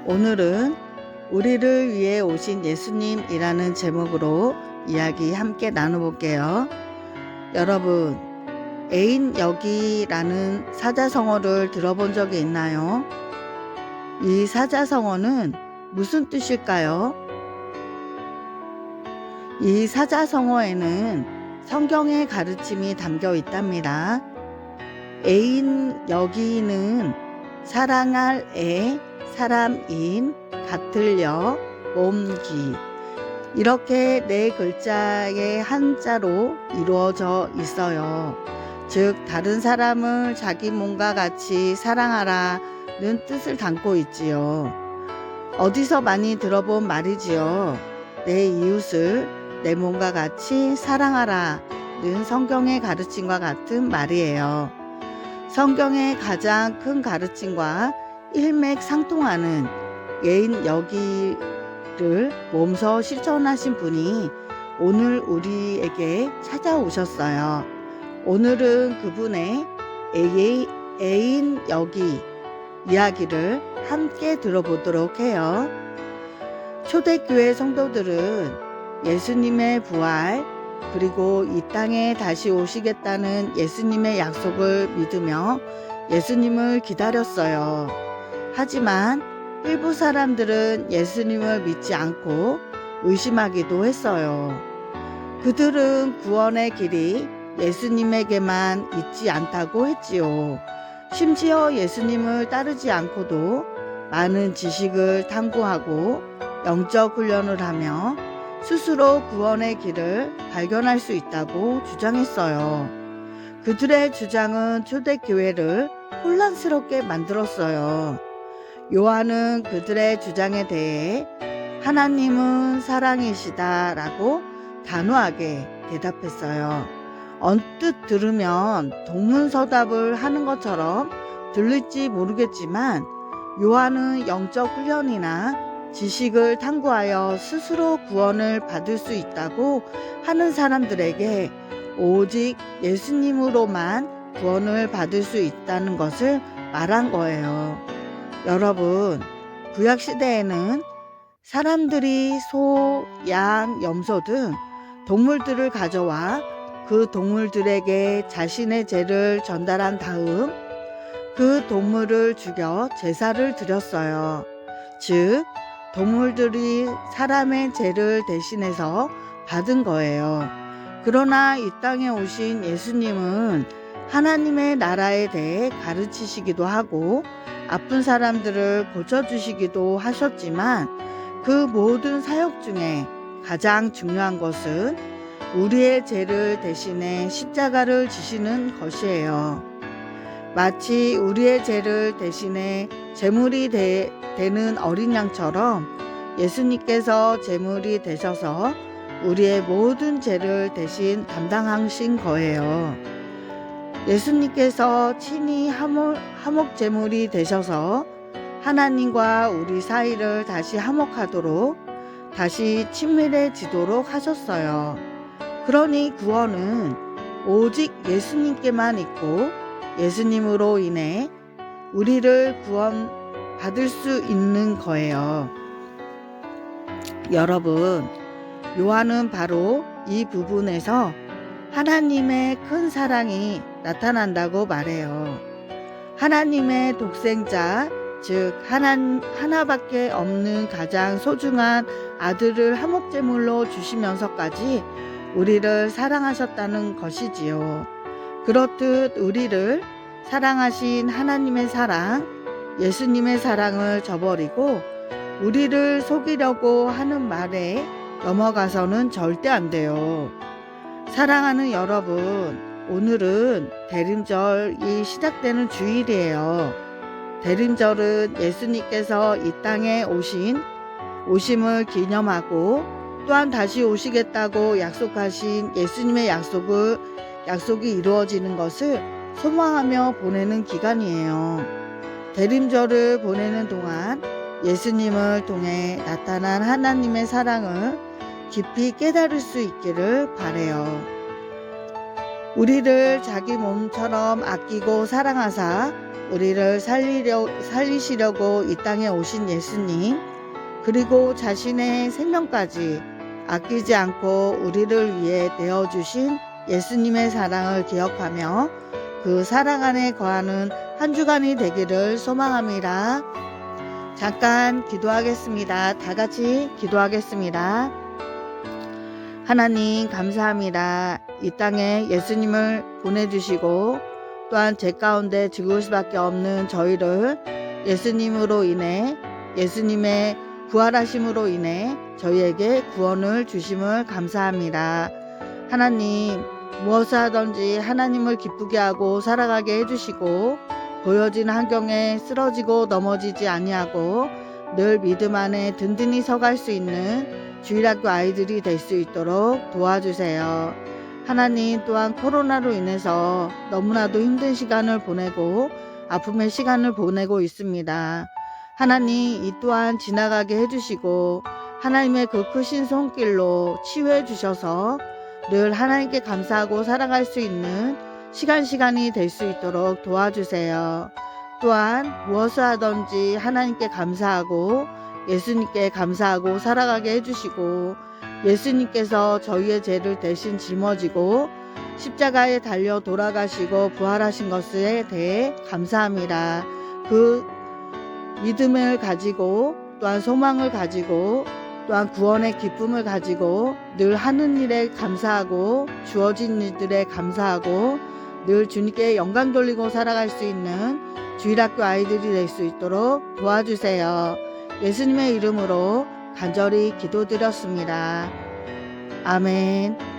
오늘은 우리를 위해 오신 예수님이라는 제목으로 이야기 함께 나눠볼게요. 여러분, 애인 여기라는 사자성어를 들어본 적이 있나요? 이 사자성어는 무슨 뜻일까요? 이 사자성어에는 성경의 가르침이 담겨 있답니다. 애인 여기는 사랑할 애, 사람인, 같을 여, 몸기 이렇게 네 글자의 한자로 이루어져 있어요. 즉 다른 사람을 자기 몸과 같이 사랑하라는 뜻을 담고 있지요. 어디서 많이 들어본 말이지요. 내 이웃을 내 몸과 같이 사랑하라는 성경의 가르침과 같은 말이에요. 성경의 가장 큰 가르침과 일맥상통하는 애인 여기를 몸소 실천하신 분이 오늘 우리에게 찾아오셨어요. 오늘은 그분의 애인 여기 이야기를 함께 들어보도록 해요. 초대교회 성도들은 예수님의 부활 그리고 이 땅에 다시 오시겠다는 예수님의 약속을 믿으며 예수님을 기다렸어요. 하지만 일부 사람들은 예수님을 믿지 않고 의심하기도 했어요. 그들은 구원의 길이 예수님에게만 있지 않다고 했지요. 심지어 예수님을 따르지 않고도 많은 지식을 탐구하고 영적 훈련을 하며 스스로 구원의 길을 발견할 수 있다고 주장했어요. 그들의 주장은 초대교회를 혼란스럽게 만들었어요. 요한은 그들의 주장에 대해 하나님은 사랑이시다라고 단호하게 대답했어요. 언뜻 들으면 동문서답을 하는 것처럼 들릴지 모르겠지만 요한은 영적 훈련이나 지식을 탐구하여 스스로 구원을 받을 수 있다고 하는 사람들에게 오직 예수님으로만 구원을 받을 수 있다는 것을 말한 거예요. 여러분, 구약시대에는 사람들이 소, 양, 염소 등 동물들을 가져와 그 동물들에게 자신의 죄를 전달한 다음 그 동물을 죽여 제사를 드렸어요. 즉, 동물들이 사람의 죄를 대신해서 받은 거예요. 그러나 이 땅에 오신 예수님은 하나님의 나라에 대해 가르치시기도 하고 아픈 사람들을 고쳐주시기도 하셨지만 그 모든 사역 중에 가장 중요한 것은 우리의 죄를 대신해 십자가를 지시는 것이에요. 마치 우리의 죄를 대신해 제물이 되는 어린 양처럼 예수님께서 제물이 되셔서 우리의 모든 죄를 대신 담당하신 거예요. 예수님께서 친히 화목 제물이 되셔서 하나님과 우리 사이를 다시 화목하도록 다시 친밀해지도록 하셨어요. 그러니 구원은 오직 예수님께만 있고 예수님으로 인해 우리를 구원받을 수 있는 거예요. 여러분, 요한은 바로 이 부분에서 하나님의 큰 사랑이 나타난다고 말해요. 하나님의 독생자, 즉 하나밖에 없는 가장 소중한 아들을 화목제물로 주시면서까지 우리를 사랑하셨다는 것이지요. 그렇듯 우리를 사랑하신 하나님의 사랑, 예수님의 사랑을 저버리고 우리를 속이려고 하는 말에 넘어가서는 절대 안 돼요. 사랑하는 여러분, 오늘은 대림절이 시작되는 주일이에요. 대림절은 예수님께서 이 땅에 오심을 기념하고 또한 다시 오시겠다고 약속하신 예수님의 약속이 이루어지는 것을 소망하며 보내는 기간이에요. 대림절을 보내는 동안 예수님을 통해 나타난 하나님의 사랑을 깊이 깨달을 수 있기를 바라요. 우리를 자기 몸처럼 아끼고 사랑하사 우리를 살리시려고 이 땅에 오신 예수님, 그리고 자신의 생명까지 아끼지 않고 우리를 위해 내어주신 예수님의 사랑을 기억하며 그 사랑 안에 거하는 한 주간이 되기를 소망합니다. 잠깐 기도하겠습니다. 다 같이 기도하겠습니다. 하나님 감사합니다. 이 땅에 예수님을 보내주시고 또한 제 가운데 죽을 수밖에 없는 저희를 예수님으로 인해, 예수님의 부활하심으로 인해 저희에게 구원을 주심을 감사합니다. 하나님, 무엇을 하든지 하나님을 기쁘게 하고 살아가게 해주시고 보여진 환경에 쓰러지고 넘어지지 아니하고 늘 믿음 안에 든든히 서갈 수 있는 주일학교 아이들이 될 수 있도록 도와주세요. 하나님, 또한 코로나로 인해서 너무나도 힘든 시간을 보내고 아픔의 시간을 보내고 있습니다. 하나님, 이 또한 지나가게 해주시고 하나님의 그 크신 손길로 치유해 주셔서 늘 하나님께 감사하고 살아갈 수 있는 시간이 될 수 있도록 도와주세요. 또한 무엇을 하든지 하나님께 감사하고 예수님께 감사하고 살아가게 해주시고 예수님께서 저희의 죄를 대신 짊어지고 십자가에 달려 돌아가시고 부활하신 것에 대해 감사합니다. 그 믿음을 가지고 또한 소망을 가지고 또한 구원의 기쁨을 가지고 늘 하는 일에 감사하고 주어진 일들에 감사하고 늘 주님께 영광 돌리고 살아갈 수 있는 주일학교 아이들이 될 수 있도록 도와주세요. 예수님의 이름으로 간절히 기도드렸습니다. 아멘.